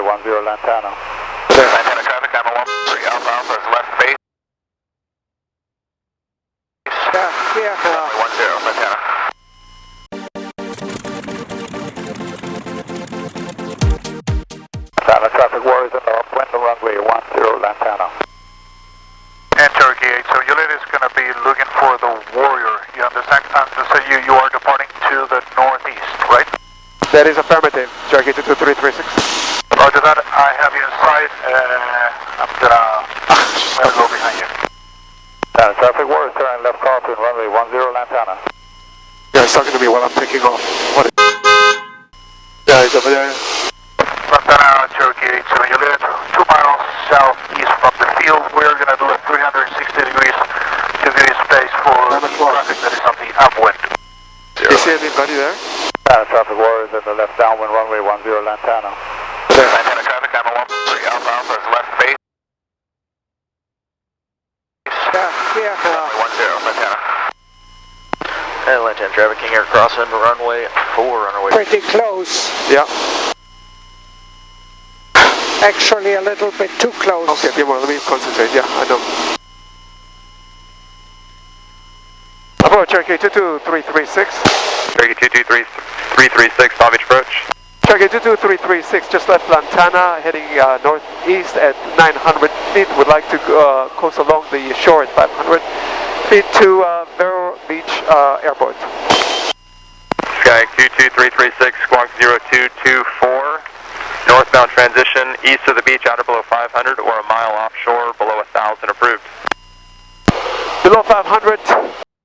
Lantana. Lantana traffic, I'm on 13 Alpha Alpha is left base. Yeah. 10, Lantana. Lantana traffic warriors in the upwind, runway 10 Lantana. And Turkey 8, so Yulit is going to be looking for the Warrior. You understand? So you are departing to the northeast, right? That is affirmative, Turkey 22336. Roger that, I have you in sight. I'm gonna go behind you. Lantana traffic warriors, turn left crossing, runway 10 Lantana. Yeah, he's talking to me while I'm taking off. What? Yeah, he's over there. Lantana, Cherokee 8, so Yulit, 2 miles southeast from the field. We're going to do a 360 degrees to view space for traffic that is on the upwind. You see anybody there? Lantana traffic warriors in the left downwind, runway 10 Lantana. Lantana traffic, I'm on 13 Alpha Alpha is left base. Yeah. 10, Lantana. And Lantana traffic, King Air crossing runway 4, runway. Pretty close. Yeah. Actually a little bit too close. Okay, let me concentrate. Yeah, I know. Approach, Cherokee 22336. Cherokee 22336, Palm Beach approach. Cherokee 22336, just left Lantana, heading northeast at 900 feet. Would like to coast along the shore at 500 feet to Vero Beach Airport. Sky 22336, squawk 0224. Northbound transition, east of the beach, outer below 500, or a mile offshore, below 1,000 approved. Below 500,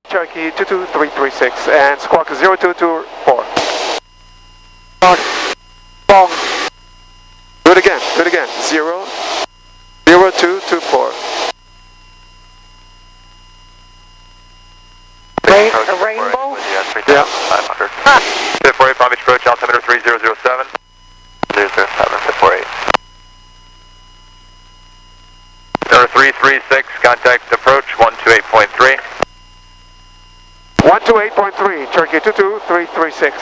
Cherokee 22336, and squawk 0224. Bong. Do it again, 0224. A rainbow? Yeah. 500. Fit 48, Palm Beach approach, altimeter 3007. 007, Fit 48. Number 336, contact approach 128.3. 128.3, Cherokee 22336.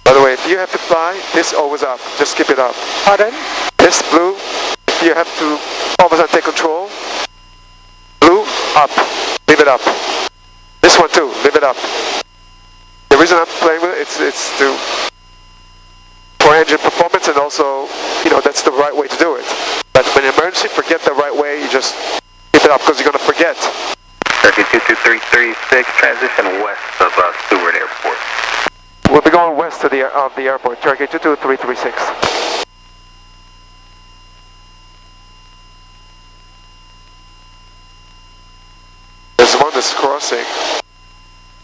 By the way, if you have to fly, this always up. Just keep it up. Pardon? This blue, if you have to always take control, blue, up. Leave it up. This one too, leave it up. The reason I'm playing with it, it's for engine performance, and also, that's the right way to do it. But when in emergency, forget the right way, you just keep it up because you're going to forget. Cherokee 22336, transition west of Stewart Airport. We'll be going west of the airport, Cherokee 22336. There's one that's crossing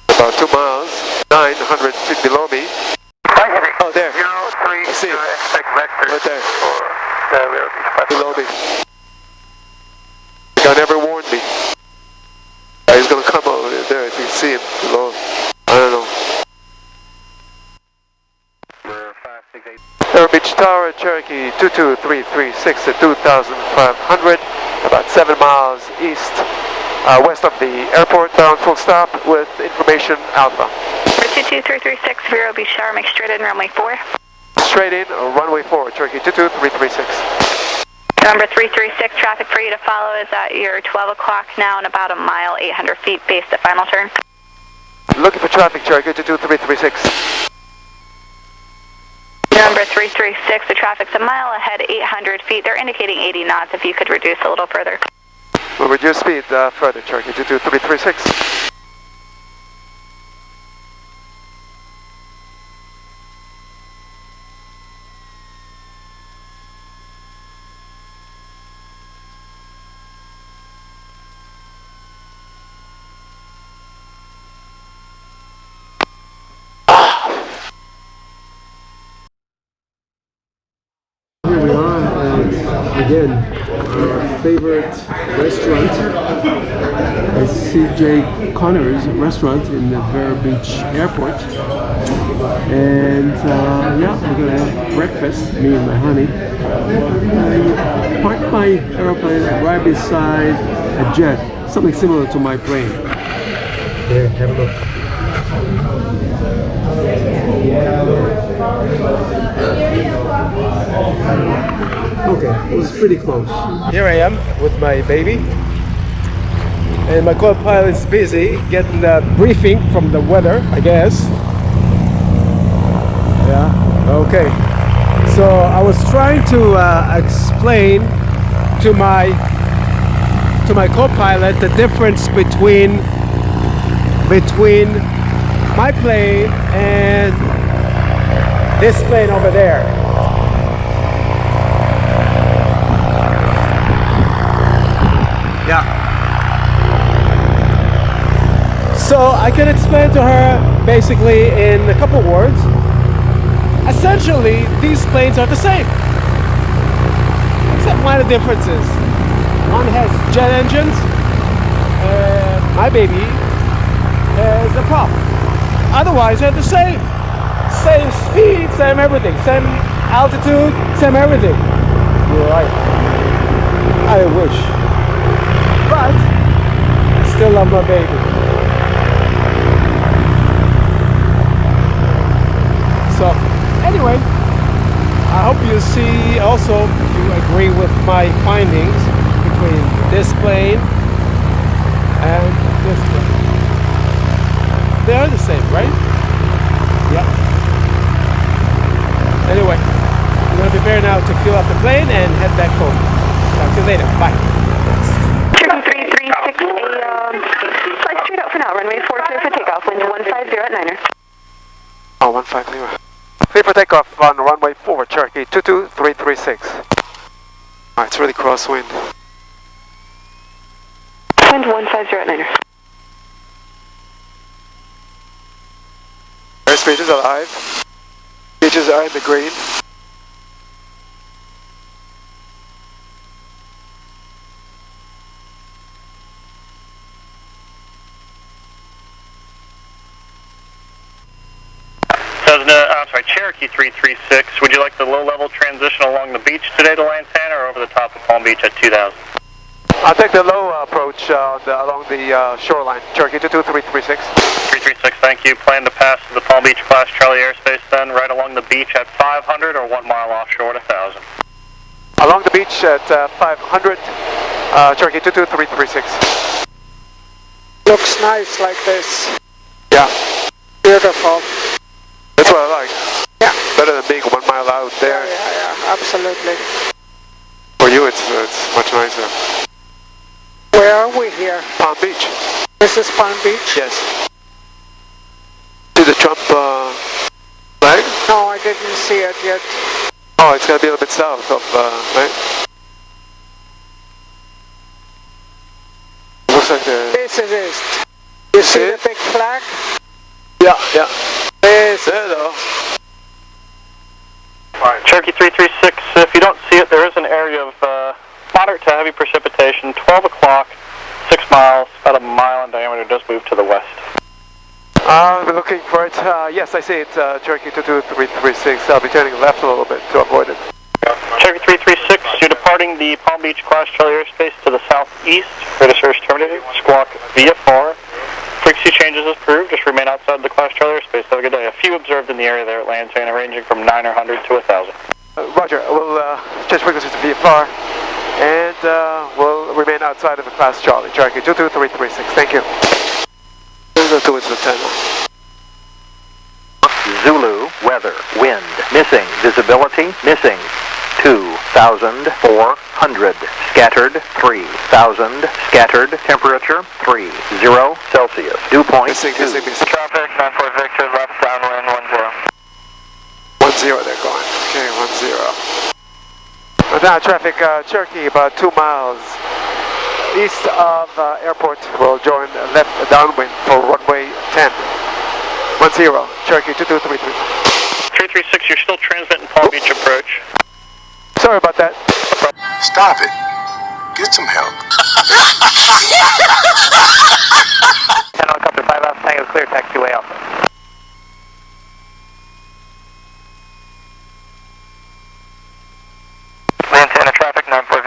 about 2 miles, 900 feet below me. Oh, there. 03, see it. expect vectors Right there. for the Vero Beach. Below me. The guy never warned me. He's going to come over there if you see him below. I don't know. Vero Beach Tower, Cherokee 22336 at 2,500, about 7 miles east, west of the airport, bound full stop with information Alpha. 22336, Vero Beach Tower, make straight in, runway 4. Straight in, runway 4, Cherokee 22336. Number 336, traffic for you to follow is at your 12 o'clock now and about a mile, 800 feet, base to final turn. Looking for traffic, Cherokee 22336. Number 336, the traffic's a mile ahead, 800 feet. They're indicating 80 knots, if you could reduce a little further. We'll reduce speed further, Cherokee 22336. Here we are at, again, our favorite restaurant, C.J. Connor's restaurant in the Vero Beach Airport. And yeah, we're going to have breakfast, me and my honey. I parked my aeroplane right beside a jet, something similar to my plane. There, have a look. Okay, it was pretty close. Here I am with my baby. And my co-pilot is busy getting the briefing from the weather, I guess. Yeah, okay. So I was trying to explain to my co-pilot the difference between my plane and this plane over there. Yeah. So I can explain to her basically in a couple words. Essentially, these planes are the same, except minor differences. One has jet engines, and my baby has a prop. Otherwise, they're the same. Same speed, same everything, same altitude, same everything. You're right. I wish, but still love my baby. So anyway, I hope you see also, you agree with my findings between this plane and this plane. They are the same, right? Yeah. Anyway, I'm going to prepare now to fill up the plane and head back home. Talk to you later. Bye. 336 fly straight out for now. Runway 40 for takeoff. Wind 150 at 9er. Oh, 150. Clear for takeoff on runway 4, Cherokee 22336. Alright, it's really crosswind. Wind 150 at 9er. Airspace is alive. Gauges are in the green. I'm sorry, Cherokee 336. Would you like the low-level transition along the beach today to Lantana or over the top of Palm Beach at 2000? I'll take the low approach along the shoreline. Cherokee 22336. 336, thank you. Plan to pass to the Palm Beach class Charlie airspace then, right along the beach at 500 or 1 mile offshore at 1000? Along the beach at 500, Cherokee 22336. Looks nice like this. Yeah. Beautiful. That's what I like. Yeah. Better than being 1 mile out there. Yeah, absolutely. For you, it's much nicer. Where are we here? Palm Beach. This is Palm Beach? Yes. See the Trump flag? No, I didn't see it yet. Oh, it's gonna be a little bit south of, right? Looks like the... This is it. You see the big flag? Yeah, yeah. This there though. Alright, Cherokee 336, if you don't see it, there is an area of moderate to heavy precipitation, 12 o'clock, 6 miles, about a mile in diameter, just moved to the west. We're looking for it. Yes, I see it, Cherokee 22336. I'll be turning left a little bit to avoid it. Cherokee 336, you're departing the Palm Beach class Charlie airspace to the southeast. Radar service terminated. Squawk VFR. Frequency changes as approved. Just remain outside the class Charlie airspace. Have a good day. A few observed in the area there at Lantana, ranging from 900 to 1,000. Roger. We'll change frequency to VFR, and we'll remain outside of the class Charlie. Cherokee 22336. Thank you. We'll go towards the tunnel. Zulu, weather, wind, missing, visibility, missing, 2,400, scattered, 3,000, scattered, temperature, 30 Celsius, dew point, missing. Traffic, 94 Victor, left downwind, 10. 10, they're going. Okay, 10. Now traffic, Cherokee, about 2 miles east of airport. Will join left downwind for runway 10. 10, Cherokee 2233. 336, you're still transmitting Palm Beach approach. Sorry about that. Stop it. Get some help. 10 helicopter 5 Alpha Tango clear, taxiway Alpha. Lantana traffic, 94